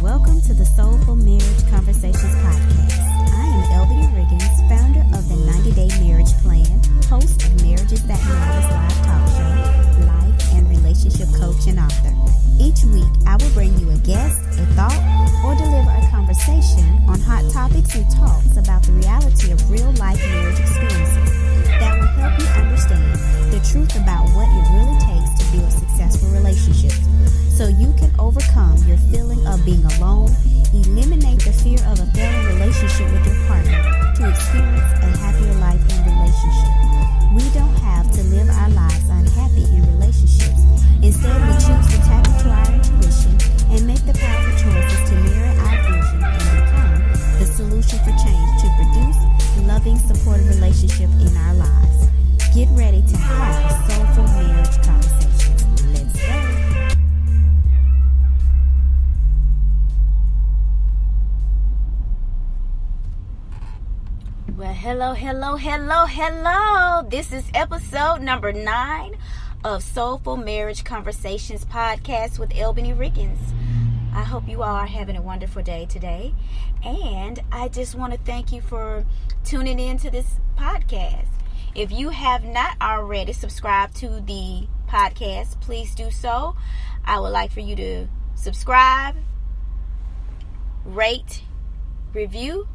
welcome to the Soulful Marriage Conversations podcast. I am Albany Riggins, founder of the 90-Day Marriage Plan, host of Marriages That Matters live talk show, life and relationship coach and author. Each week, I will bring you a guest, a thought, or deliver a conversation on hot topics and talks about the reality of real-life marriage experiences that will help you understand the truth about what it really takes to build successful relationships, so you can overcome your feeling of being alone, eliminate the fear of a failing relationship with your partner to experience a happier life and relationship. We don't have to live our lives unhappy in relationships. Instead, we choose to tap into our intuition and make the powerful choices to mirror our vision and become the solution for change to produce loving, supportive relationship in our lives. Get ready to have soulful marriage conversations. Let's go. Well, hello. This is episode number 9 of Soulful Marriage Conversations podcast with Albany Riggins. I hope you all are having a wonderful day today. And I just want to thank you for tuning in to this podcast. If you have not already subscribed to the podcast, please do so. I would like for you to subscribe, rate, review,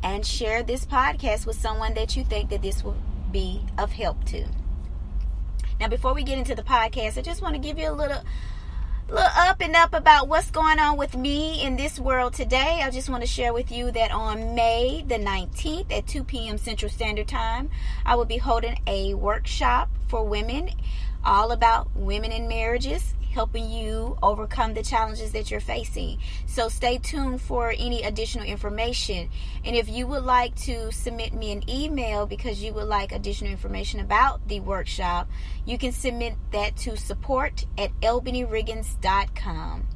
and share this podcast with someone that you think that this will be of help to. Now, before we get into the podcast, I just want to give you a little up and up about what's going on with me in this world today. I just want to share with you that on May the 19th at 2 p.m. Central Standard Time, I will be holding a workshop for women all about women in marriages, helping you overcome the challenges that you're facing. So stay tuned for any additional information. And if you would like to submit me an email because you would like additional information about the workshop, you can submit that to support@albanyriggins.com.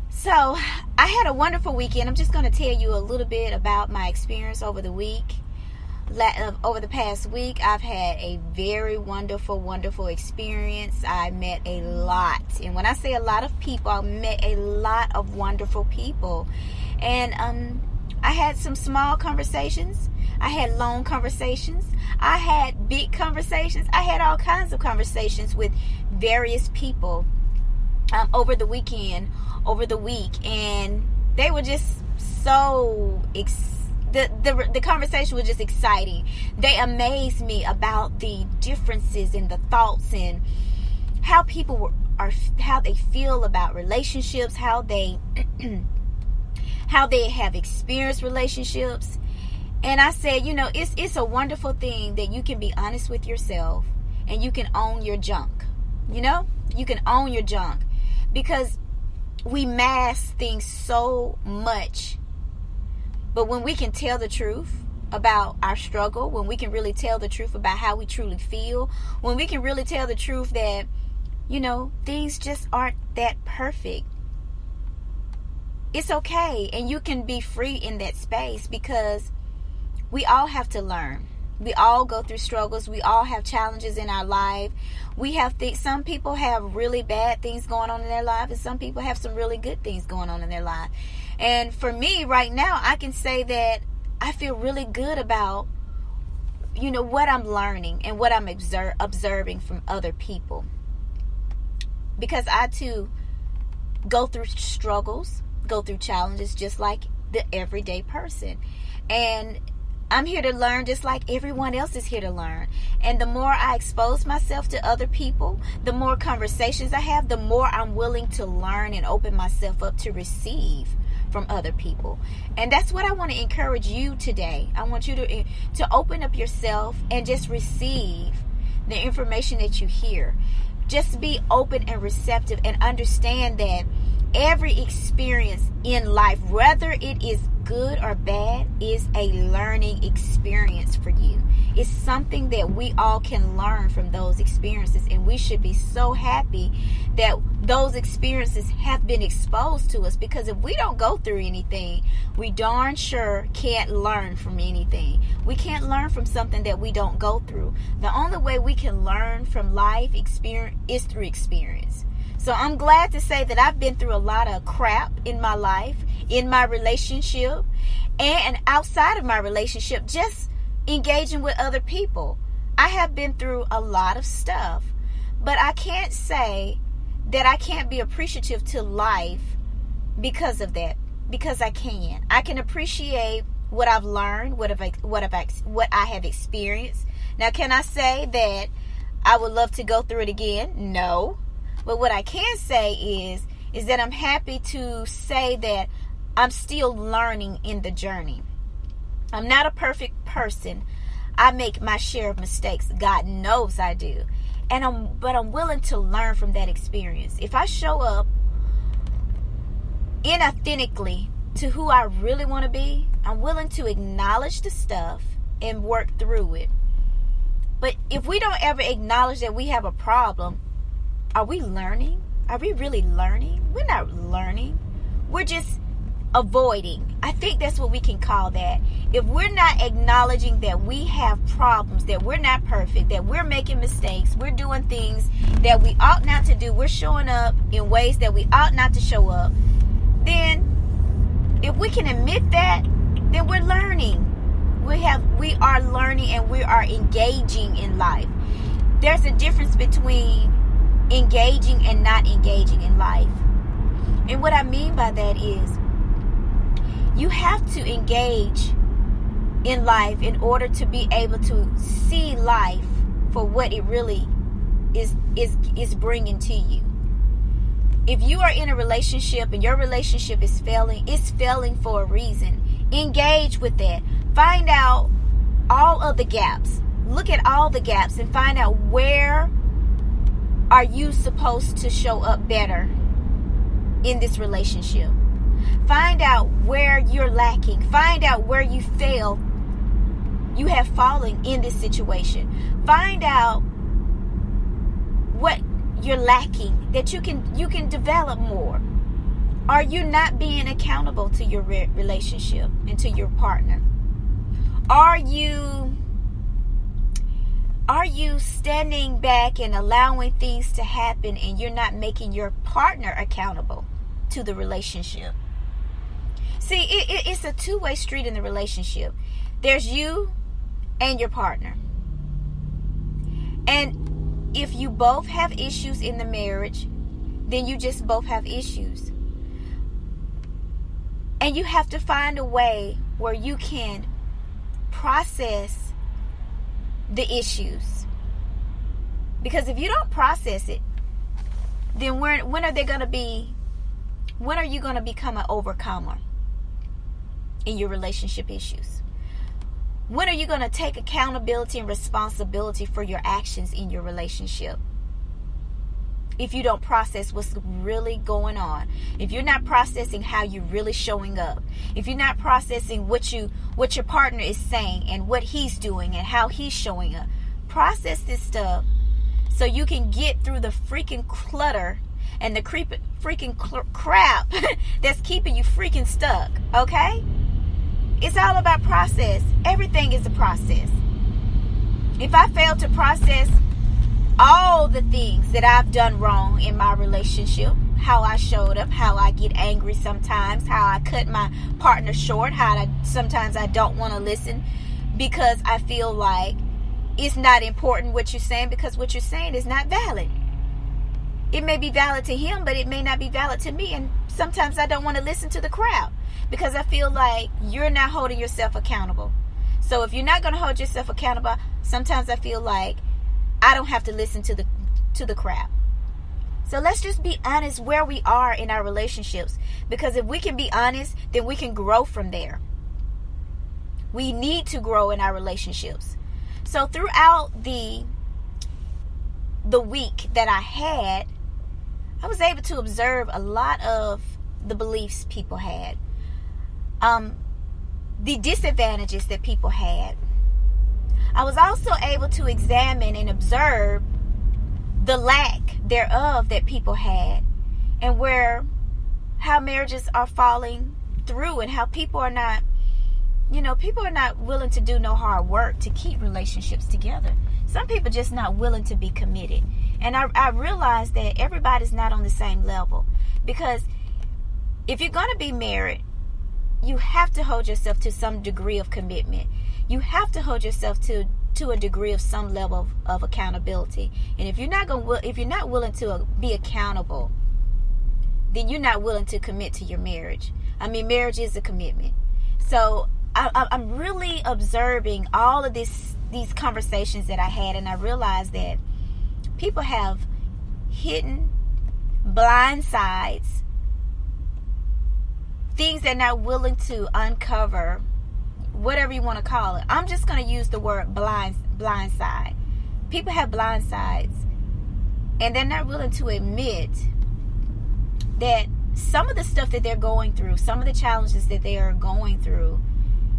So I had a wonderful weekend. I'm just going to tell you a little bit about my experience over the week. Over the past week, I've had a very wonderful experience. I met a lot. And when I say a lot of people, I met a lot of wonderful people. And I had some small conversations. I had long conversations. I had big conversations. I had all kinds of conversations with various people over the week. And they were just so excited. The conversation was just exciting. They amazed me about the differences in the thoughts and how people how they feel about relationships, how they have experienced relationships. And I said, it's a wonderful thing that you can be honest with yourself and you can own your junk. You can own your junk, because we mask things so much. But when we can tell the truth about our struggle, when we can really tell the truth about how we truly feel, when we can really tell the truth that, things just aren't that perfect, it's okay. And you can be free in that space, because we all have to learn. We all go through struggles. We all have challenges in our life. We have some people have really bad things going on in their life, and some people have some really good things going on in their life. And for me right now, I can say that I feel really good about, what I'm learning and what I'm observing from other people. Because I too go through struggles, go through challenges just like the everyday person. And I'm here to learn just like everyone else is here to learn. And the more I expose myself to other people, the more conversations I have, the more I'm willing to learn and open myself up to receive from other people. And that's what I want to encourage you today. I want you to open up yourself and just receive the information that you hear. Just be open and receptive and understand that every experience in life, whether it is good or bad, is a learning experience for you. It's something that we all can learn from those experiences, and we should be so happy that those experiences have been exposed to us, because if we don't go through anything, we darn sure can't learn from anything. We can't learn from something that we don't go through. The only way we can learn from life experience is through experience. So I'm glad to say that I've been through a lot of crap in my life, in my relationship, and outside of my relationship, just engaging with other people. I have been through a lot of stuff, but I can't say that I can't be appreciative to life because of that, because I can appreciate what I've learned, what I have experienced. Now, can I say that I would love to go through it again? No. But what I can say is that I'm happy to say that I'm still learning in the journey. I'm not a perfect person. I make my share of mistakes. God knows I do. But I'm willing to learn from that experience. If I show up inauthentically to who I really want to be, I'm willing to acknowledge the stuff and work through it. But if we don't ever acknowledge that we have a problem, are we learning? Are we really learning? We're not learning. We're just avoiding. I think that's what we can call that. If we're not acknowledging that we have problems, that we're not perfect, that we're making mistakes, we're doing things that we ought not to do, we're showing up in ways that we ought not to show up, then if we can admit that, then we're learning. We are learning and we are engaging in life. There's a difference between engaging and not engaging in life. And what I mean by that is you have to engage in life in order to be able to see life for what it really is bringing to you. If you are in a relationship and your relationship is failing, it's failing for a reason. Engage with that. Find out all of the gaps. Look at all the gaps and find out where are you supposed to show up better in this relationship. Find out where you're lacking. Find out where you fail. You have fallen in this situation. Find out what you're lacking that you can develop more. Are you not being accountable to your relationship and to your partner? Are you standing back and allowing things to happen and you're not making your partner accountable to the relationship? See, it's a two-way street in the relationship. There's you and your partner. And if you both have issues in the marriage, then you just both have issues. And you have to find a way where you can process the issues. Because if you don't process it, then when are you going to become an overcomer in your relationship issues? When are you going to take accountability and responsibility for your actions in your relationship? If you don't process what's really going on, if you're not processing how you're really showing up, if you're not processing what your partner is saying and what he's doing and how he's showing up, process this stuff so you can get through the freaking clutter and the freaking crap that's keeping you freaking stuck. Okay? It's all about process. Everything is a process. If I fail to process all the things that I've done wrong in my relationship, how I showed up, how I get angry sometimes, how I cut my partner short, sometimes I don't want to listen because I feel like it's not important what you're saying because what you're saying is not valid. It may be valid to him, but it may not be valid to me. And sometimes I don't want to listen to the crowd because I feel like you're not holding yourself accountable. So if you're not going to hold yourself accountable, sometimes I feel like I don't have to listen to the crowd. So let's just be honest where we are in our relationships. Because if we can be honest, then we can grow from there. We need to grow in our relationships. So throughout the week that I had, I was able to observe a lot of the beliefs people had. The disadvantages that people had. I was also able to examine and observe the lack thereof that people had, and how marriages are falling through, and how people are not willing to do no hard work to keep relationships together. Some people just not willing to be committed. And I realized that everybody's not on the same level. Because if you're going to be married, you have to hold yourself to some degree of commitment. You have to hold yourself to a degree of some level of accountability. And if you're not willing to be accountable, then you're not willing to commit to your marriage. I mean, marriage is a commitment. So I'm really observing all of these conversations that I had, and I realized that people have hidden blindsides, things they're not willing to uncover, whatever you want to call it. I'm just going to use the word blindside. People have blindsides, and they're not willing to admit that some of the stuff that they're going through, some of the challenges that they are going through,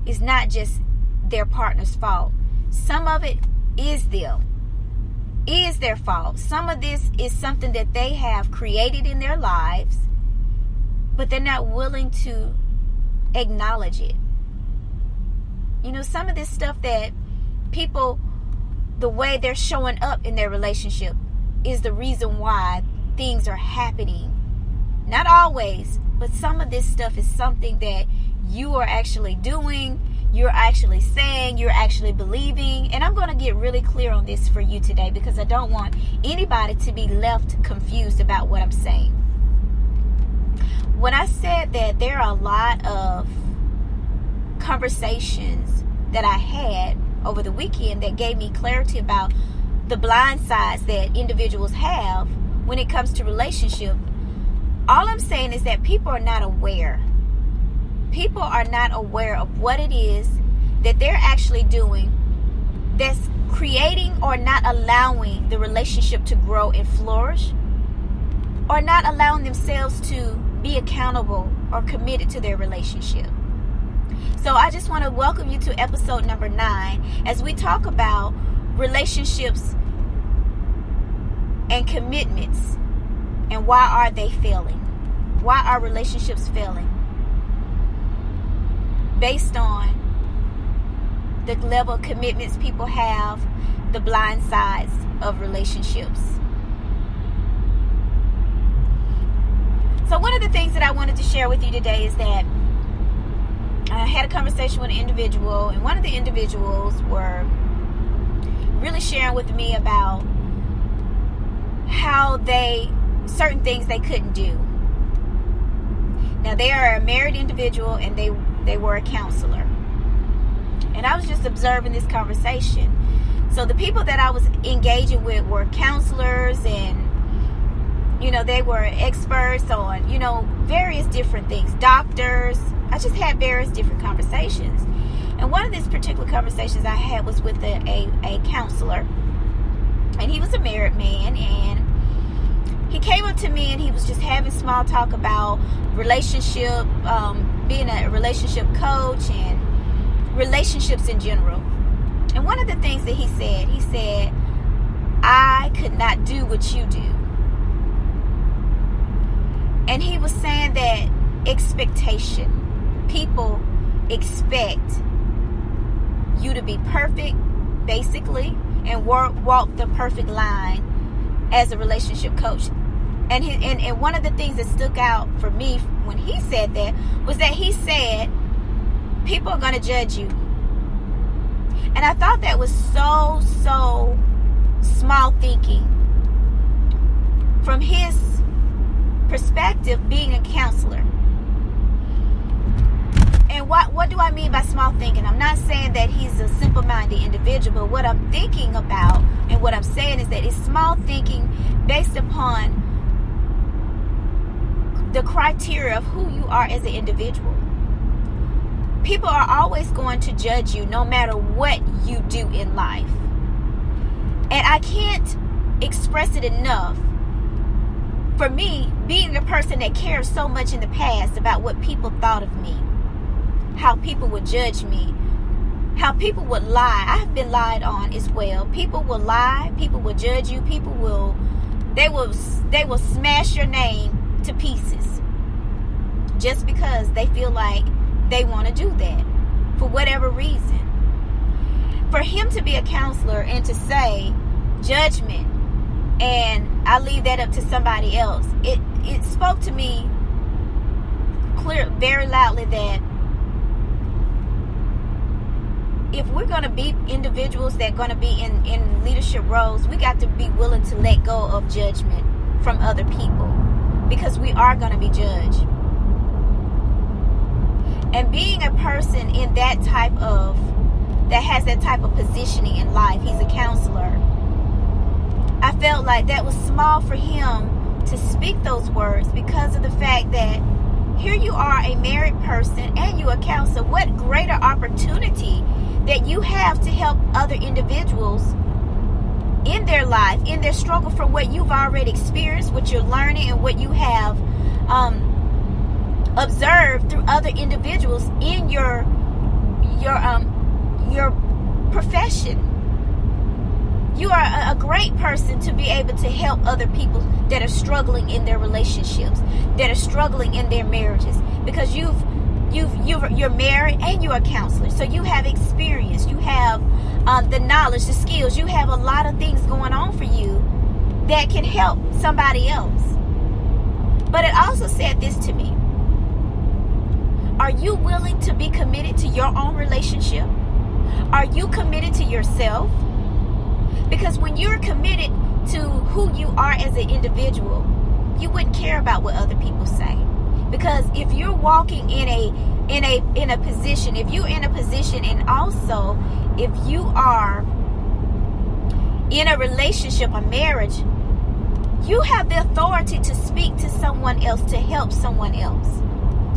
is not just their partner's fault. Some of it is them. Is their fault. Some of this is something that they have created in their lives, but they're not willing to acknowledge it. Some of this stuff that people, the way they're showing up in their relationship is the reason why things are happening. Not always, but some of this stuff is something that you are actually doing, you're actually saying, you're actually believing. And I'm going to get really clear on this for you today, because I don't want anybody to be left confused about what I'm saying. When I said that there are a lot of conversations that I had over the weekend that gave me clarity about the blind sides that individuals have when it comes to relationship, all I'm saying is that people are not aware. People are not aware of what it is that they're actually doing that's creating or not allowing the relationship to grow and flourish, or not allowing themselves to be accountable or committed to their relationship. So I just want to welcome you to episode number 9 as we talk about relationships and commitments and why are they failing? Why are relationships failing? Based on the level of commitments people have, the blind sides of relationships. So one of the things that I wanted to share with you today is that I had a conversation with an individual, and one of the individuals were really sharing with me about how certain things they couldn't do. Now, they are a married individual, and they were a counselor. And I was just observing this conversation. So the people that I was engaging with were counselors, and they were experts on various different things, doctors. I just had various different conversations. And one of these particular conversations I had was with a counselor, and he was a married man, and he came up to me and he was just having small talk about relationship, being a relationship coach and relationships in general. And one of the things that he said, I could not do what you do. And he was saying that expectation. People expect you to be perfect, basically, and walk the perfect line as a relationship coach. And one of the things that stuck out for me when he said that was that he said, people are going to judge you. And I thought that was so small thinking. From his perspective, being a counselor. And what do I mean by small thinking? I'm not saying that he's a simple-minded individual, but what I'm thinking about and what I'm saying is that it's small thinking based upon the criteria of who you are as an individual. People are always going to judge you no matter what you do in life. And I can't express it enough. For me, being a person that cared so much in the past about what people thought of me, how people would judge me, how people would lie. I have been lied on as well. People will lie. People will judge you. They will smash your name to pieces just because they feel like they want to do that for whatever reason. For him to be a counselor and to say judgment and I leave that up to somebody else. It spoke to me very loudly that if we're going to be individuals that are going to be in leadership roles, we got to be willing to let go of judgment from other people, because we are going to be judged. And being a person in that has that type of positioning in life, he's a counselor, I felt like that was small for him to speak those words, because of the fact that here you are, a married person, and you a counselor. What greater opportunity that you have to help other individuals in their life, in their struggle, from what you've already experienced, what you're learning, and what you have observed through other individuals in your profession. You are a great person to be able to help other people that are struggling in their relationships, that are struggling in their marriages, because you're married and you're a counselor. So you have experience, you have the knowledge, the skills, you have a lot of things going on for you that can help somebody else. But it also said this to me: are you willing to be committed to your own relationship? Are you committed to yourself? Because when you're committed to who you are as an individual, you wouldn't care about what other people say. Because if you're walking in a position, if you're in a position, and also if you are in a relationship, a marriage, you have the authority to speak to someone else, to help someone else.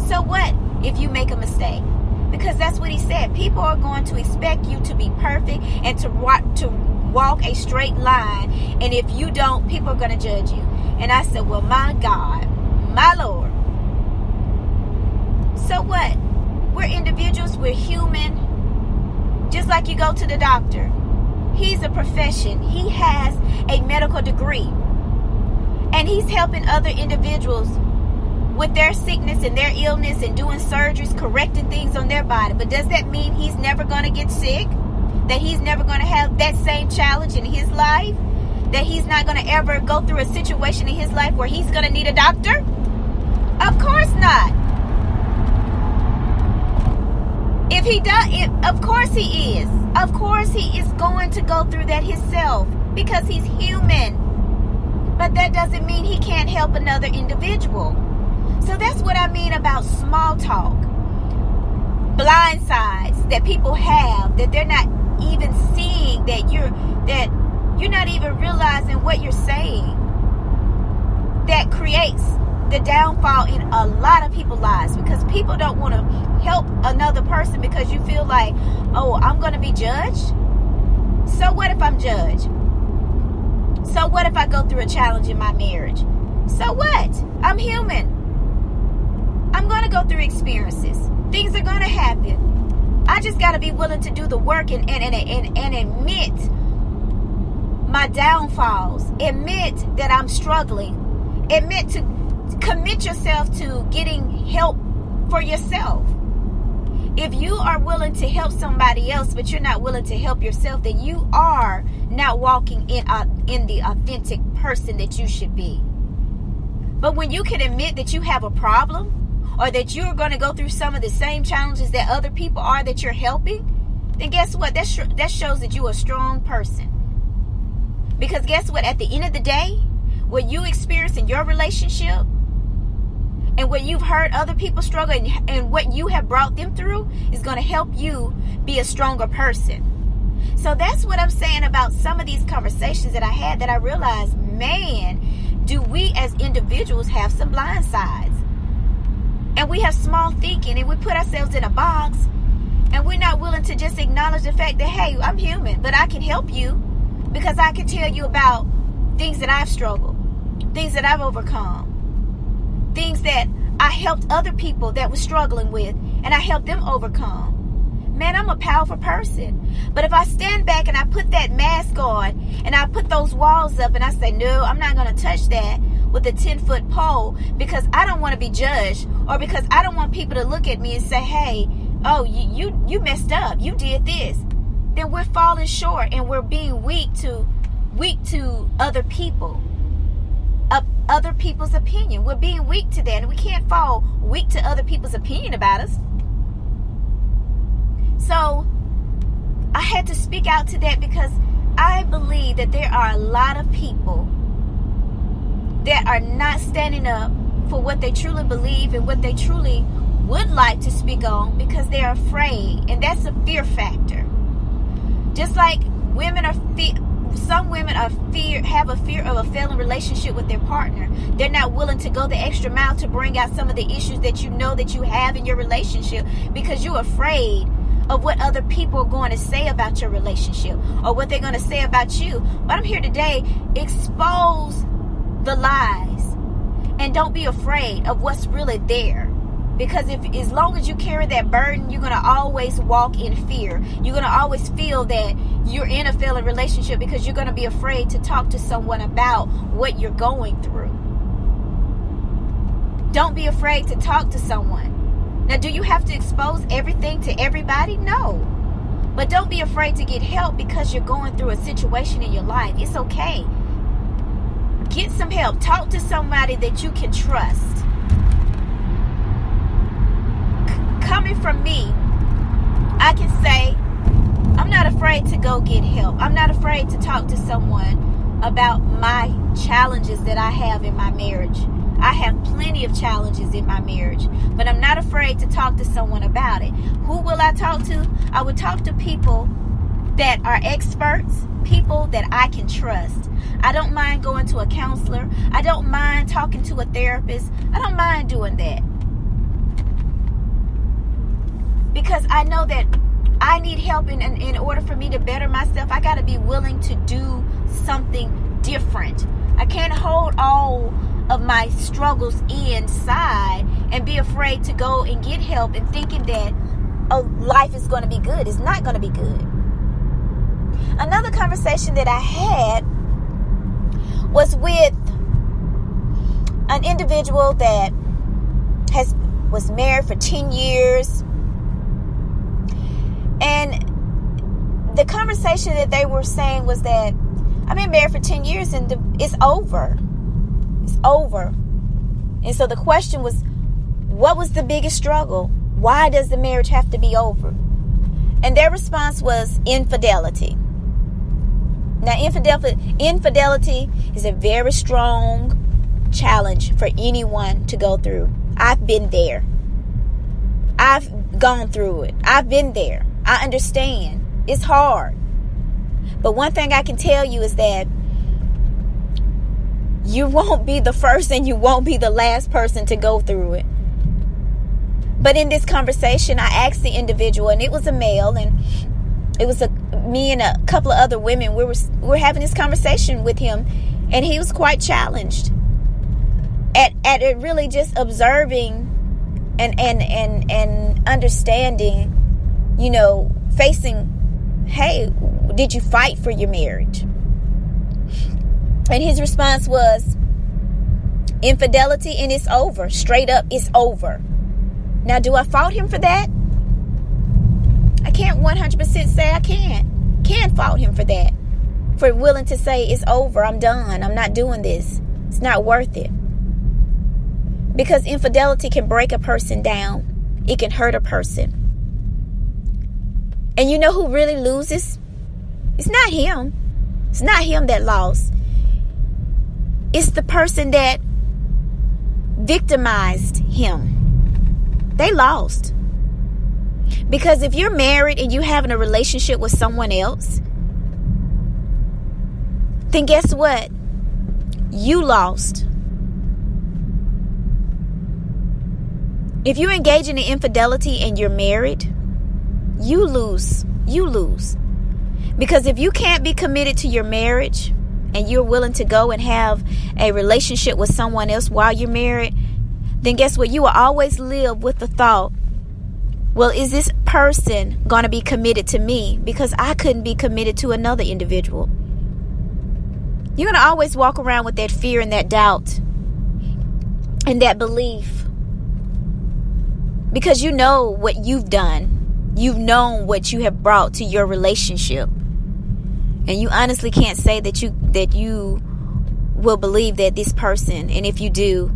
So what if you make a mistake? Because that's what he said. People are going to expect you to be perfect and to walk a straight line. And if you don't, people are going to judge you. And I said, well, my God, my Lord. So what? We're individuals. We're human. Just like you go to the doctor. He's a profession. He has a medical degree. And he's helping other individuals with their sickness and their illness and doing surgeries, correcting things on their body. But does that mean he's never going to get sick? That he's never going to have that same challenge in his life? That he's not going to ever go through a situation in his life where he's going to need a doctor? Of course not. If he does, of course he is. Of course he is going to go through that himself, because he's human. But that doesn't mean he can't help another individual. So that's what I mean about small talk. Blindsides that people have, that they're not even seeing, that you're not even realizing what you're saying, that creates the downfall in a lot of people's lives, because people don't want to help another person because you feel like, oh, I'm going to be judged. So what if I'm judged? So what if I go through a challenge in my marriage? So what? I'm human. I'm going to go through experiences. Things are going to happen. I just got to be willing to do the work and admit my downfalls. Admit that I'm struggling. Commit yourself to getting help for yourself. If you are willing to help somebody else, but you're not willing to help yourself, then you are not walking in the authentic person that you should be. But when you can admit that you have a problem, or that you're going to go through some of the same challenges that other people are that you're helping, then guess what? That shows that you're a strong person. Because guess what? At the end of the day, what you experience in your relationship, and what you've heard other people struggle, and what you have brought them through, is going to help you be a stronger person. So that's what I'm saying about some of these conversations that I had, that I realized, man, do we as individuals have some blind sides? And we have small thinking, and we put ourselves in a box, and we're not willing to just acknowledge the fact that, hey, I'm human, but I can help you, because I can tell you about things that I've struggled, things that I've overcome, things that I helped other people that were struggling with, and I helped them overcome. Man, I'm a powerful person. But if I stand back and I put that mask on, and I put those walls up, and I say, no, I'm not going to touch that with a 10-foot pole, because I don't want to be judged, or because I don't want people to look at me and say, hey, oh, you messed up, you did this, then we're falling short, and we're being weak to weak to other people, other people's opinion. We're being weak to that, and we can't fall weak to other people's opinion about us. So I had to speak out to that, because I believe that there are a lot of people that are not standing up for what they truly believe and what they truly would like to speak on, because they're afraid, and that's a fear factor. Just like some women have a fear of a failing relationship with their partner. They're not willing to go the extra mile to bring out some of the issues that you know that you have in your relationship, because you're afraid of what other people are going to say about your relationship, or what they're going to say about you. But I'm here today, expose the lies, and don't be afraid of what's really there. Because as long as you carry that burden, you're going to always walk in fear. You're going to always feel that you're in a failing relationship, because you're going to be afraid to talk to someone about what you're going through. Don't be afraid to talk to someone. Now, do you have to expose everything to everybody? No. But don't be afraid to get help because you're going through a situation in your life. It's okay. Get some help. Talk to somebody that you can trust. Coming from me, I can say, I'm not afraid to go get help. I'm not afraid to talk to someone about my challenges that I have in my marriage. I have plenty of challenges in my marriage, but I'm not afraid to talk to someone about it. Who will I talk to? I would talk to people that are experts, people that I can trust. I don't mind going to a counselor. I don't mind talking to a therapist. I don't mind doing that, because I know that I need help. In order for me to better myself, I got to be willing to do something different. I can't hold all of my struggles inside and be afraid to go and get help and thinking that, oh, life is going to be good. It's not going to be good. Another conversation that I had was with an individual that was married for 10 years. And the conversation that they were saying was that, I've been married for 10 years and it's over. It's over. And so the question was, what was the biggest struggle? Why does the marriage have to be over? And their response was infidelity. Now, infidelity is a very strong challenge for anyone to go through. I've been there. I've gone through it. I've been there. I understand. It's hard. But one thing I can tell you is that you won't be the first and you won't be the last person to go through it. But in this conversation, I asked the individual, and it was a male, and it was me and a couple of other women. We were having this conversation with him, and he was quite challenged at it, really just observing and understanding, facing, hey, did you fight for your marriage? And his response was infidelity, and it's over. Straight up, it's over. Now, do I fault him for that? I can't 100% say I can fault him for that. For willing to say it's over, I'm done, I'm not doing this. It's not worth it. Because infidelity can break a person down. It can hurt a person. And you know who really loses? It's not him. It's not him that lost. It's the person that victimized him. They lost. Because if you're married and you're having a relationship with someone else, then guess what? You lost. If you're engaging in infidelity and you're married, you lose. You lose. Because if you can't be committed to your marriage and you're willing to go and have a relationship with someone else while you're married, then guess what? You will always live with the thought, well, is this person going to be committed to me? Because I couldn't be committed to another individual. You're going to always walk around with that fear and that doubt and that belief. Because you know what you've done. You've known what you have brought to your relationship. And you honestly can't say that you will believe that this person, and if you do,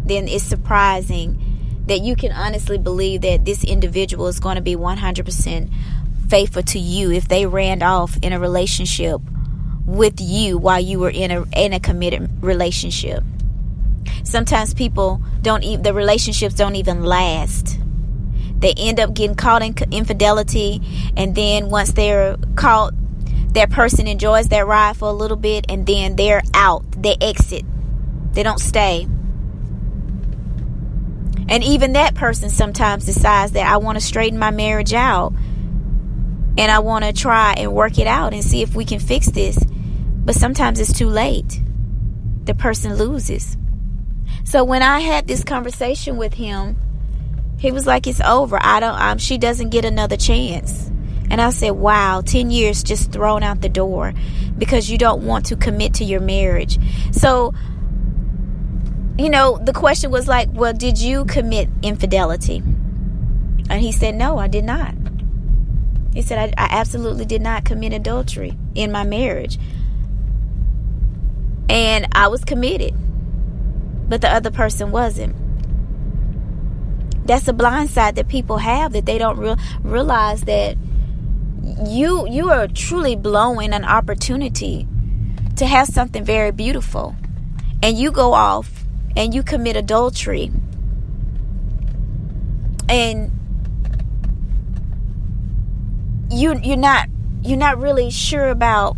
then it's surprising that you can honestly believe that this individual is going to be 100% faithful to you if they ran off in a relationship with you while you were in a committed relationship. Sometimes the relationships don't even last. They end up getting caught in infidelity, and then once they're caught, that person enjoys that ride for a little bit, and then they're out. They exit. They don't stay. And even that person sometimes decides that I want to straighten my marriage out, and I want to try and work it out and see if we can fix this. But sometimes it's too late. The person loses. So when I had this conversation with him, he was like, it's over. She doesn't get another chance. And I said, wow, 10 years just thrown out the door because you don't want to commit to your marriage. So, the question was like, well, did you commit infidelity? And he said, no, I did not. He said, I absolutely did not commit adultery in my marriage. And I was committed, but the other person wasn't. That's a blind side that people have, that they don't realize that you are truly blowing an opportunity to have something very beautiful, and you go off and you commit adultery, and you're not really sure about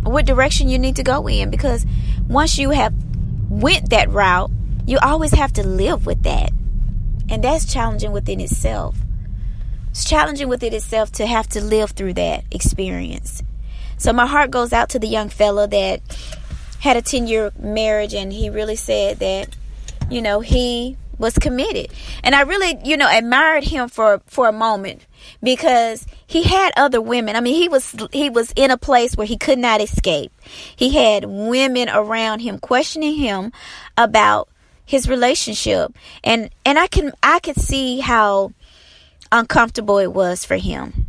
what direction you need to go in, because once you have went that route, you always have to live with that, and that's challenging within itself. It's challenging within itself to have to live through that experience. So my heart goes out to the young fella that had a 10-year marriage, and he really said that, he was committed. And I really, admired him for a moment, because he had other women. I mean, he was in a place where he could not escape. He had women around him questioning him about his relationship. And I could see how uncomfortable it was for him.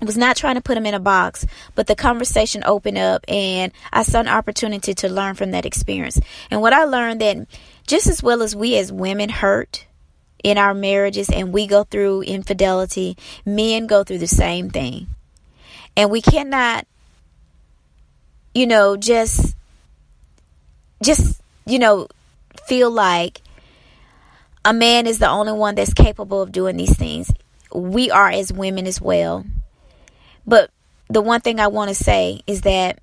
I was not trying to put him in a box, but the conversation opened up, and I saw an opportunity to learn from that experience. And what I learned, that just as well as we as women hurt in our marriages and we go through infidelity, men go through the same thing. And we cannot, just feel like a man is the only one that's capable of doing these things. We are as women as well. But the one thing I want to say is that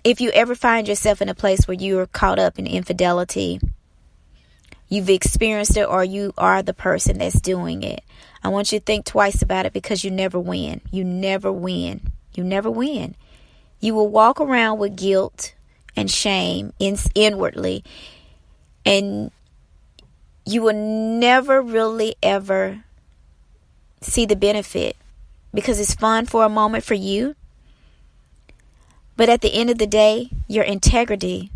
if you ever find yourself in a place where you are caught up in infidelity, you've experienced it, or you are the person that's doing it, I want you to think twice about it, because you never win. You never win. You never win. You will walk around with guilt and shame inwardly, and you will never really ever see the benefit, because it's fun for a moment for you. But at the end of the day, your integrity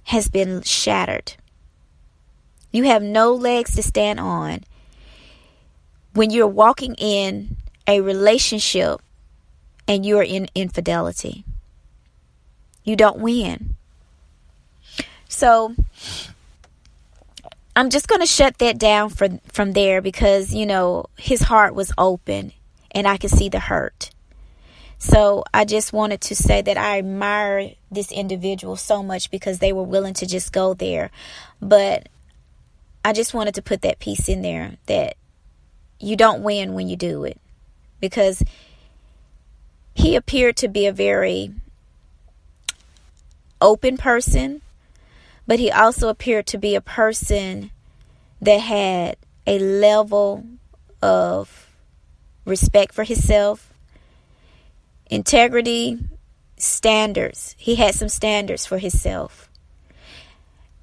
has been shattered. You have no legs to stand on when you're walking in a relationship and you're in infidelity. You don't win. So I'm just going to shut that down from there, because, his heart was open and I could see the hurt. So I just wanted to say that I admire this individual so much, because they were willing to just go there. But I just wanted to put that piece in there, that you don't win when you do it, because he appeared to be a very open person, but he also appeared to be a person that had a level of respect for himself, integrity, standards. He had some standards for himself,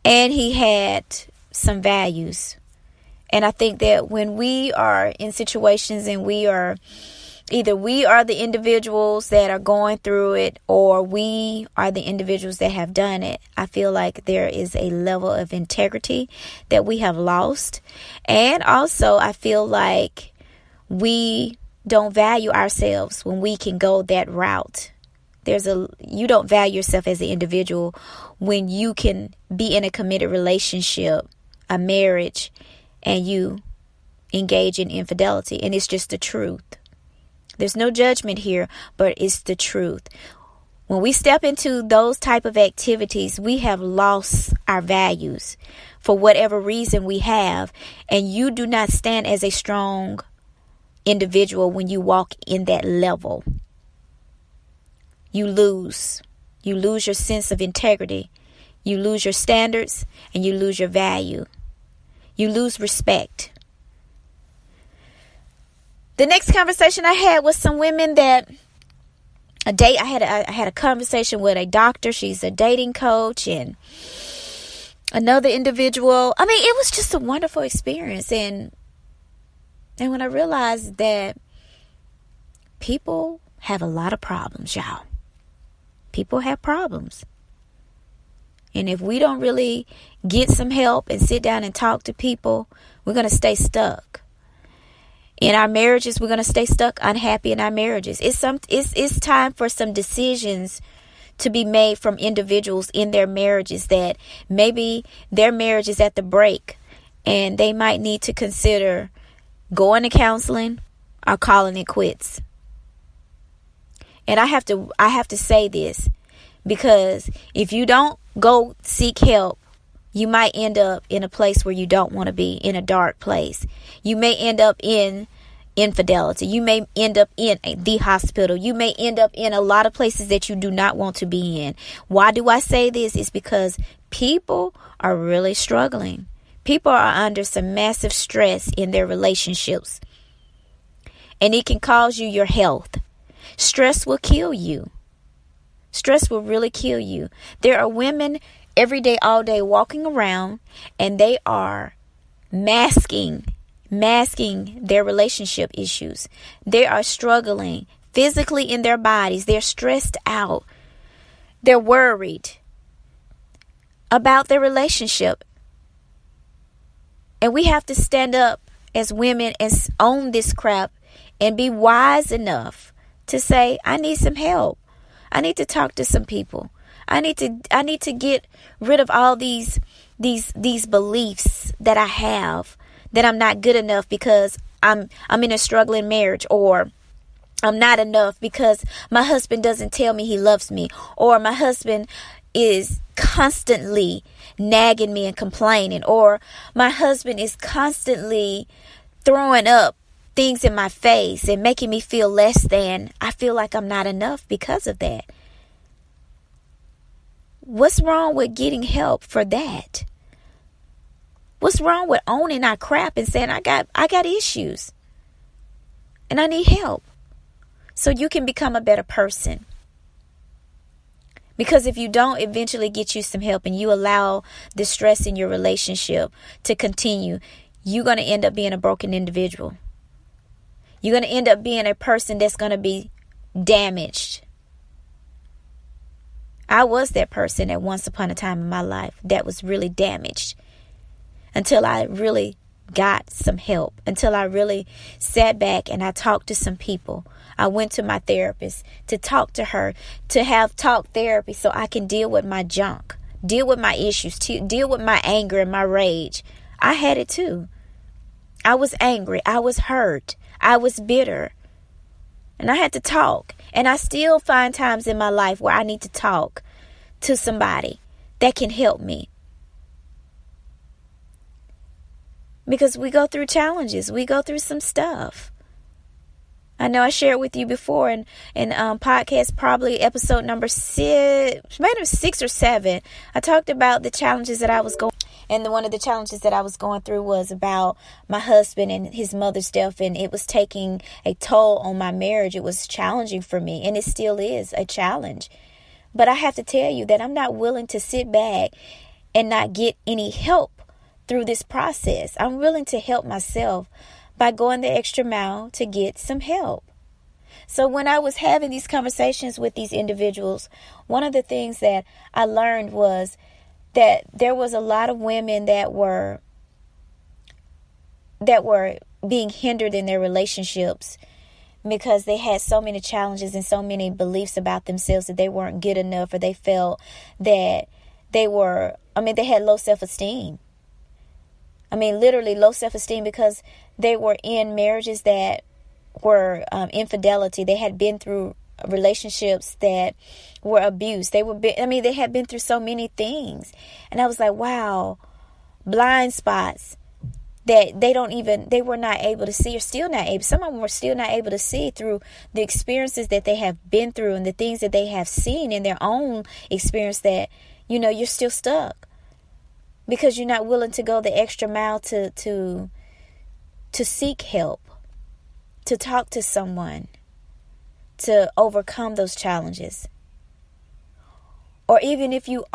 and he had some values. And I think that when we are in situations and we are the individuals that are going through it, or we are the individuals that have done it, I feel like there is a level of integrity that we have lost. And also I feel like we don't value ourselves when we can go that route. You don't value yourself as an individual when you can be in a committed relationship, a marriage, and you engage in infidelity. And it's just the truth. There's no judgment here, but it's the truth. When we step into those type of activities, we have lost our values for whatever reason we have. And you do not stand as a strong individual when you walk in that level. You lose your sense of integrity. You lose your standards and you lose your value. You lose respect. The next conversation I had with some women I had a conversation with a doctor. She's a dating coach, and another individual. I mean, it was just a wonderful experience. And when I realized that people have a lot of problems, y'all. People have problems. And if we don't really get some help and sit down and talk to people, we're going to stay stuck. In our marriages, we're going to stay stuck, unhappy in our marriages. It's time for some decisions to be made from individuals in their marriages that maybe their marriage is at the break and they might need to consider going to counseling or calling it quits. And I have to say this, because if you don't go seek help, you might end up in a place where you don't want to be, in a dark place. You may end up in infidelity. You may end up in the hospital. You may end up in a lot of places that you do not want to be in. Why do I say this? It's because people are really struggling. People are under some massive stress in their relationships. And it can cause you your health. Stress will kill you. Stress will really kill you. There are women every day, all day, walking around, and they are masking their relationship issues. They are struggling physically in their bodies. They're stressed out. They're worried about their relationship. And we have to stand up as women and own this crap and be wise enough to say, I need some help. I need to talk to some people. I need to get rid of all these beliefs that I have, that I'm not good enough because I'm in a struggling marriage, or I'm not enough because my husband doesn't tell me he loves me, or my husband is constantly nagging me and complaining, or my husband is constantly throwing up things in my face and making me feel less than. I feel like I'm not enough because of that. What's wrong with getting help for that? What's wrong with owning our crap and saying, I got issues and I need help, so you can become a better person? Because if you don't eventually get you some help and you allow the stress in your relationship to continue, you're going to end up being a broken individual. You're going to end up being a person that's going to be damaged. I was that person at once upon a time in my life that was really damaged, until I really got some help, until I really sat back and I talked to some people. I went to my therapist to talk to her, to have talk therapy so I can deal with my junk, deal with my issues, deal with my anger and my rage. I had it too. I was angry. I was hurt. I was bitter. And I had to talk. And I still find times in my life where I need to talk to somebody that can help me. Because we go through challenges. We go through some stuff. I know I shared with you before in podcast, probably episode number 6, maybe 6 or 7. I talked about the challenges that I was going. And one of the challenges that I was going through was about my husband and his mother's death. And it was taking a toll on my marriage. It was challenging for me. And it still is a challenge. But I have to tell you that I'm not willing to sit back and not get any help through this process. I'm willing to help myself by going the extra mile to get some help. So when I was having these conversations with these individuals, one of the things that I learned was that there was a lot of women that were being hindered in their relationships because they had so many challenges and so many beliefs about themselves that they weren't good enough, or they felt that they had low self-esteem. Literally low self-esteem, because they were in marriages that were infidelity. They had been through relationships that were abuse. They had been through so many things. And I was like, wow, blind spots that they were not able to see, or still not able. Some of them were still not able to see through the experiences that they have been through and the things that they have seen in their own experience, that, you're still stuck because you're not willing to go the extra mile to seek help, to talk to someone, to overcome those challenges. Or even if you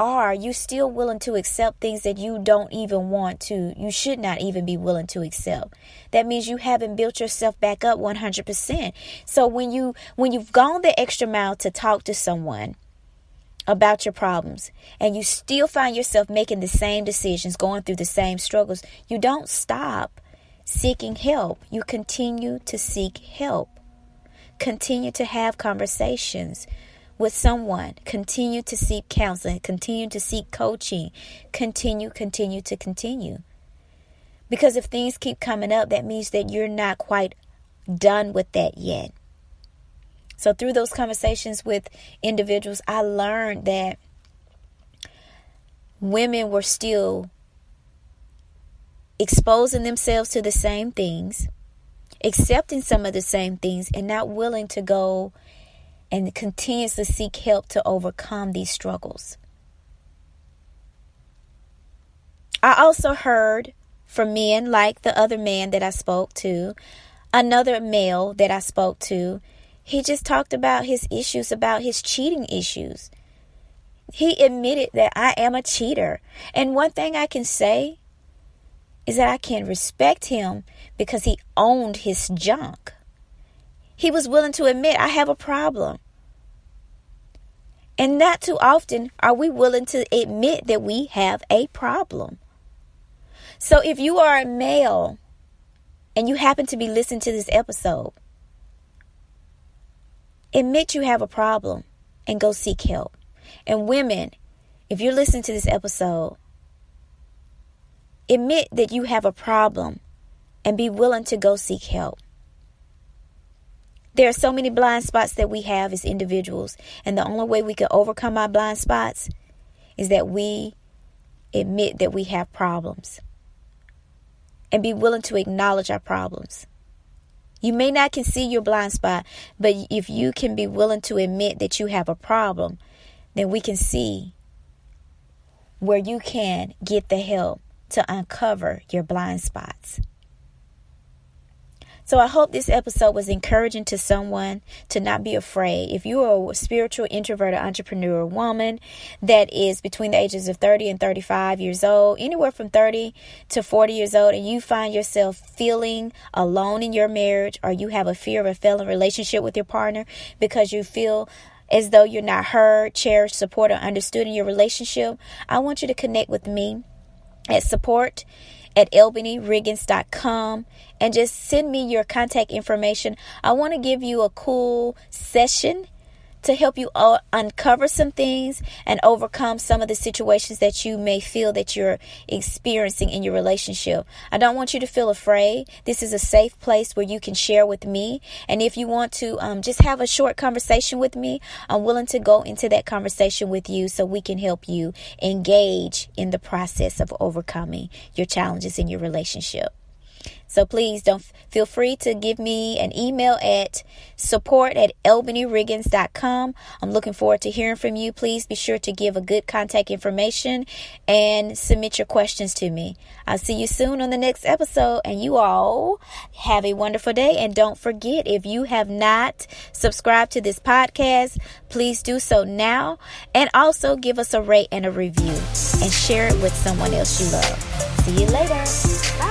still willing to accept things that you don't even want to, you should not even be willing to accept. That means you haven't built yourself back up 100%. So when you've gone the extra mile to talk to someone about your problems, and you still find yourself making the same decisions, going through the same struggles, you don't stop seeking help. You continue to seek help. Continue to have conversations with someone. Continue to seek counseling. Continue to seek coaching. Continue. Because if things keep coming up, that means that you're not quite done with that yet. So through those conversations with individuals, I learned that women were still exposing themselves to the same things, accepting some of the same things, and not willing to go and continuously seek help to overcome these struggles. I also heard from men like the other man that I spoke to, another male that I spoke to. He just talked about his issues, about his cheating issues. He admitted that I am a cheater. And one thing I can say is that I can respect him because he owned his junk. He was willing to admit, I have a problem. And not too often are we willing to admit that we have a problem. So if you are a male and you happen to be listening to this episode, admit you have a problem and go seek help. And women, if you're listening to this episode, admit that you have a problem and be willing to go seek help. There are so many blind spots that we have as individuals, and the only way we can overcome our blind spots is that we admit that we have problems and be willing to acknowledge our problems. You may not can see your blind spot, but if you can be willing to admit that you have a problem, then we can see where you can get the help to uncover your blind spots. So I hope this episode was encouraging to someone to not be afraid. If you are a spiritual introverted entrepreneur woman that is between the ages of 30 and 35 years old, anywhere from 30 to 40 years old, and you find yourself feeling alone in your marriage, or you have a fear of a failing relationship with your partner because you feel as though you're not heard, cherished, supported, or understood in your relationship, I want you to connect with me at support@albanyriggins.com and just send me your contact information. I want to give you a cool session to help you uncover some things and overcome some of the situations that you may feel that you're experiencing in your relationship. I don't want you to feel afraid. This is a safe place where you can share with me. And if you want to just have a short conversation with me, I'm willing to go into that conversation with you so we can help you engage in the process of overcoming your challenges in your relationship. So please don't feel free to give me an email at support@albanyriggins.com. I'm looking forward to hearing from you. Please be sure to give a good contact information and submit your questions to me. I'll see you soon on the next episode, and you all have a wonderful day. And don't forget, if you have not subscribed to this podcast, please do so now, and also give us a rate and a review and share it with someone else you love. See you later. Bye.